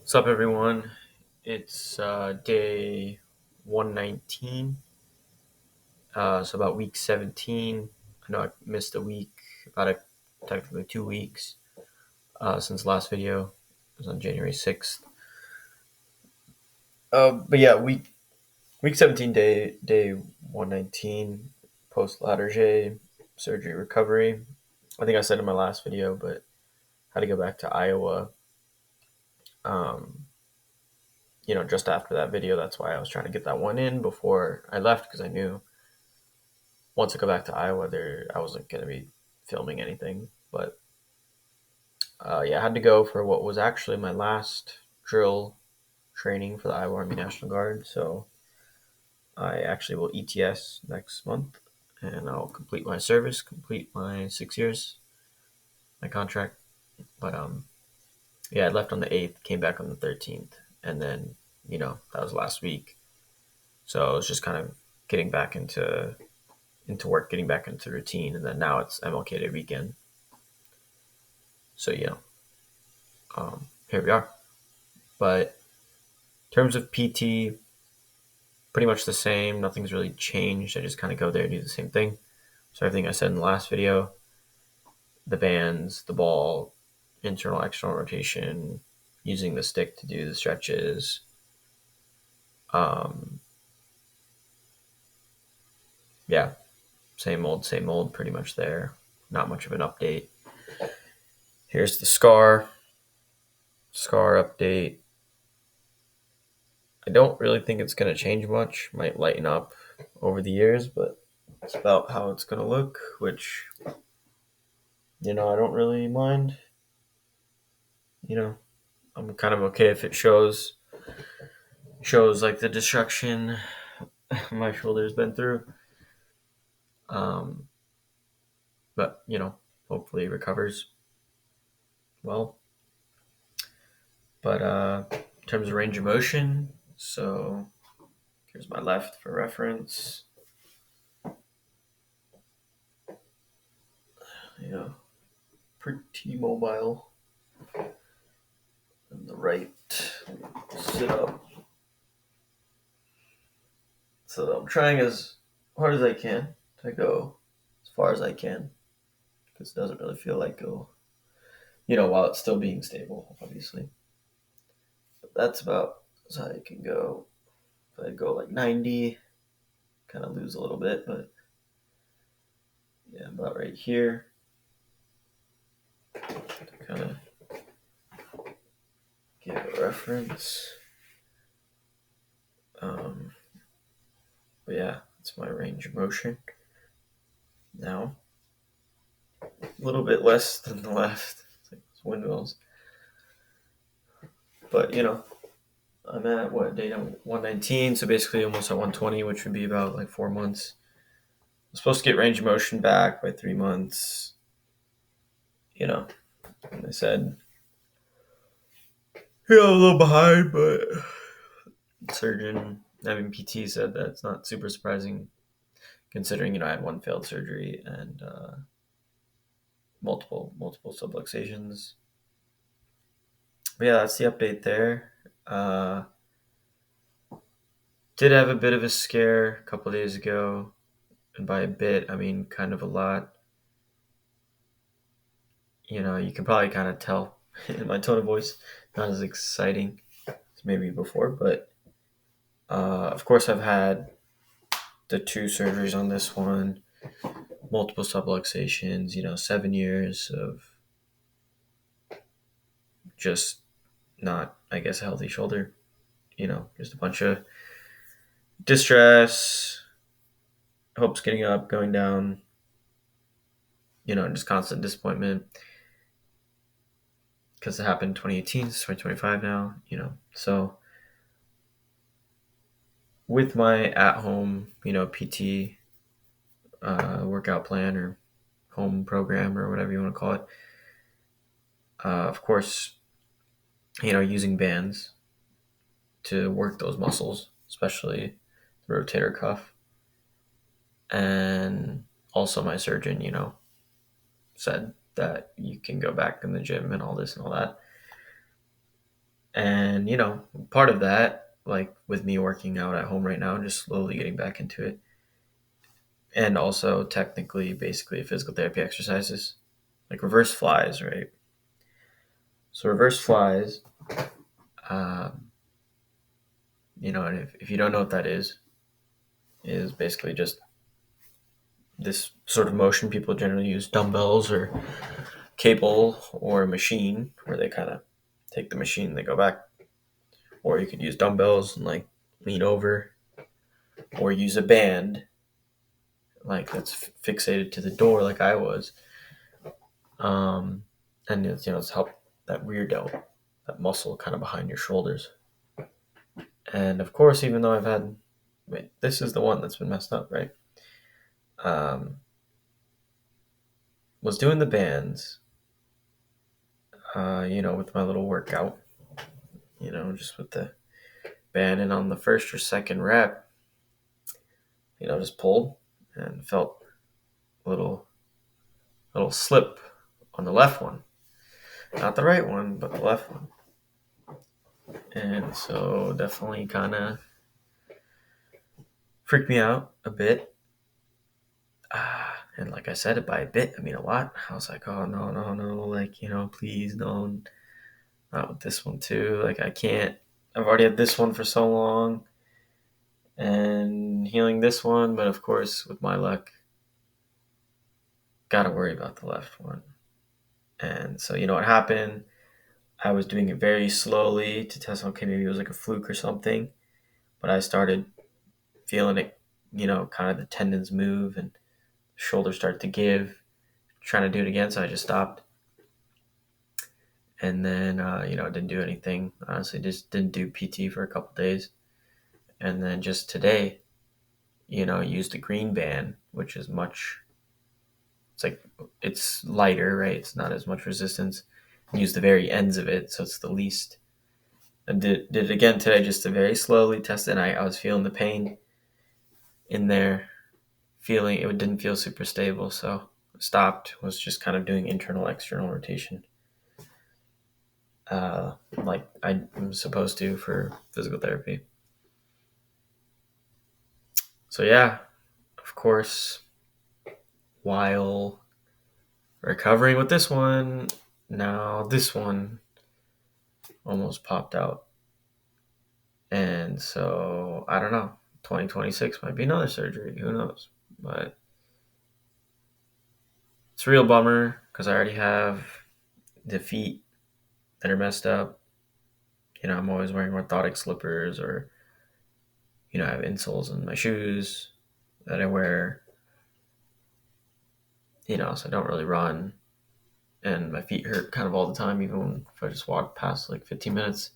What's up, everyone? It's day 119. So about week 17. I know I missed a week, technically 2 weeks since the last video. It was on January 6th. But yeah, week 17, day 119, post Latarjet surgery recovery. I think I said in my last video, but had to go back to Iowa. Um, just after that video. That's why I was trying to get that one in before I left because I knew once I go back to Iowa, there I wasn't going to be filming anything. But yeah, I had to go for what was actually my last drill training for the Iowa Army National Guard. So I actually will ETS next month, and I'll complete my service, complete my 6 years, my contract. But yeah, I left on the 8th, came back on the 13th, and then that was last week. So I was just kind of getting back into work, getting back into routine, and then now it's MLK Day weekend. So here we are. But in terms of PT, pretty much the same. Nothing's really changed. I just kind of go there and do the same thing. So everything I said in the last video, the bands, the ball, internal, external rotation, using the stick to do the stretches. Um, yeah, same old, pretty much there. Not much of an update. Here's the scar update. I don't really think it's going to change much. Might lighten up over the years, but it's about how it's going to look, which, I don't really mind. I'm kind of okay if it shows like the destruction my shoulder's been through. Um, but, hopefully it recovers well. But in terms of range of motion, so here's my left for reference. Yeah, pretty mobile. And the right, sit up. So I'm trying as hard as I can to go as far as I can because it doesn't really feel like go, while it's still being stable, obviously. But that's about as high I can go. If I go like 90, kind of lose a little bit, but yeah, about right here. To kind of give a reference. But yeah, that's my range of motion. Now, a little bit less than the left. It's like windmills. But I'm at what date? I'm 119, so basically almost at 120, which would be about like 4 months. I'm supposed to get range of motion back by 3 months. And they said, I'm a little behind, but PT said that it's not super surprising considering, I had one failed surgery and multiple subluxations. But yeah, that's the update there. Did have a bit of a scare a couple days ago, and by a bit, I mean kind of a lot. You can probably kind of tell in my tone of voice, not as exciting as maybe before, but of course, I've had the 2 surgeries on this one, multiple subluxations, 7 years of just not, I guess, a healthy shoulder, just a bunch of distress, hopes getting up, going down, just constant disappointment because it happened in 2018, it's 2025 now, so with my at-home, PT workout plan or home program or whatever you want to call it, of course, using bands to work those muscles, especially the rotator cuff. And also my surgeon, said that you can go back in the gym and all this and all that. And, part of that, like with me working out at home right now, just slowly getting back into it. And also technically, basically physical therapy exercises, like reverse flies, right? So reverse flies, um, and if you don't know what that is basically just this sort of motion. People generally use dumbbells or cable or a machine where they kind of take the machine, they go back, or you could use dumbbells and like lean over, or use a band like that's fixated to the door, like I was, and it's help that rear delt, that muscle kind of behind your shoulders. And of course, even though this is the one that's been messed up, right? Um, was doing the bands, with my little workout, just with the band, and on the first or second rep, just pulled and felt a little slip on the left one, not the right one, but the left one, and so definitely kind of freaked me out a bit. And like I said, by a bit, I mean a lot. I was like, oh no, no, no, like, please don't, not with this one too. Like I can't. I've already had this one for so long, and healing this one, but of course, with my luck, gotta worry about the left one. And so you know what happened? I was doing it very slowly to test, okay, maybe it was like a fluke or something. But I started feeling it, kind of the tendons move and shoulders start to give, trying to do it again. So I just stopped. And then, didn't do anything. Honestly, just didn't do PT for a couple days. And then just today, used the green band, which is it's like, it's lighter, right? It's not as much resistance. Use the very ends of it, so it's the least. And did it again today, just to very slowly test it. And I was feeling the pain in there, feeling it didn't feel super stable, so stopped. Was just kind of doing internal external rotation, like I'm supposed to for physical therapy. So yeah, of course, while recovering with this one, now this one almost popped out. And so I don't know, 2026 might be another surgery, who knows. But it's a real bummer because I already have the feet that are messed up. I'm always wearing orthotic slippers, or I have insoles in my shoes that I wear, so I don't really run. And my feet hurt kind of all the time, even if I just walk past like 15 minutes.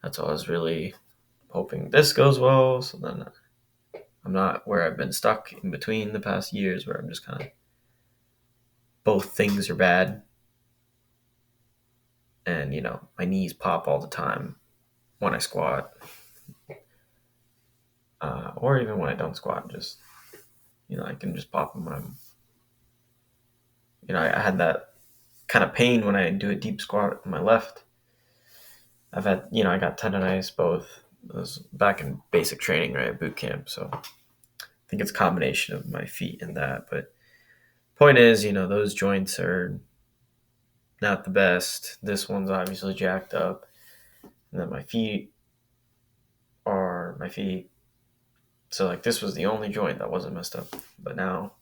That's all I was really hoping this goes well. So then I'm not where I've been stuck in between the past years, where I'm just kind of, both things are bad. And, my knees pop all the time when I squat, or even when I don't squat, just, I can just pop them when I had that kind of pain when I do a deep squat on my left. I've had, I got tendonitis both. It was back in basic training, right, boot camp. So I think it's a combination of my feet and that. But point is, those joints are not the best. This one's obviously jacked up. And then my feet are my feet. So like this was the only joint that wasn't messed up. But now,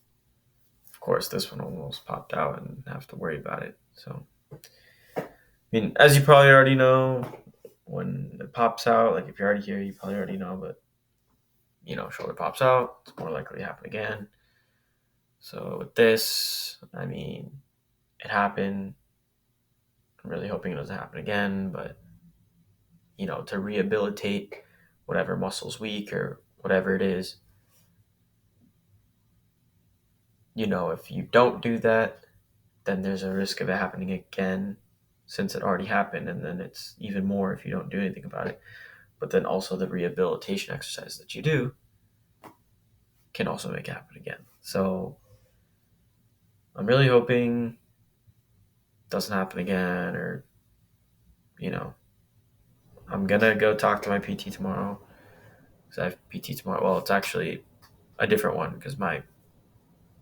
of course, this one almost popped out and have to worry about it. So, I mean, as you probably already know, when it pops out, like if you're already here, you probably already know, but shoulder pops out, it's more likely to happen again. So with this, I mean, it happened. I'm really hoping it doesn't happen again, but to rehabilitate whatever muscle's weak or whatever it is, if you don't do that, then there's a risk of it happening again, since it already happened, and then it's even more if you don't do anything about it. But then also the rehabilitation exercise that you do can also make it happen again. So I'm really hoping it doesn't happen again, or, I'm gonna go talk to my PT tomorrow because I have PT tomorrow. Well, it's actually a different one because my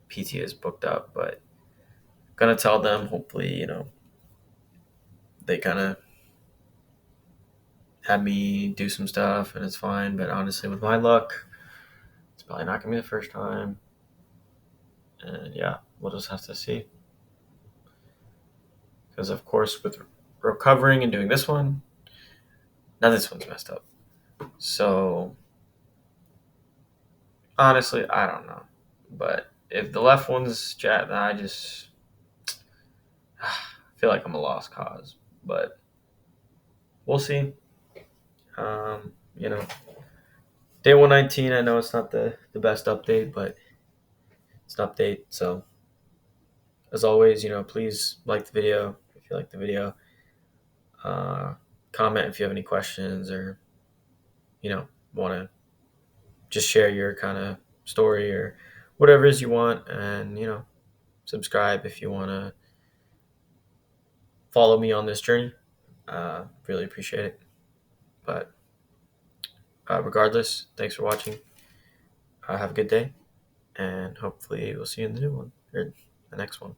PT is booked up, but I'm gonna tell them. Hopefully, they kind of had me do some stuff and it's fine. But honestly, with my luck, it's probably not gonna be the first time. And yeah, we'll just have to see. Because of course, with recovering and doing this one, now this one's messed up. So honestly, I don't know. But if the left one's jacked, I just feel like I'm a lost cause. But we'll see. You know, day 119. I know it's not the best update, but it's an update. So as always, please like the video if you like the video. Uh, Comment if you have any questions or want to just share your kind of story or whatever it is you want, and subscribe if you want to follow me on this journey. Really appreciate it. But regardless, thanks for watching. Have a good day, and hopefully we'll see you in the new one or the next one.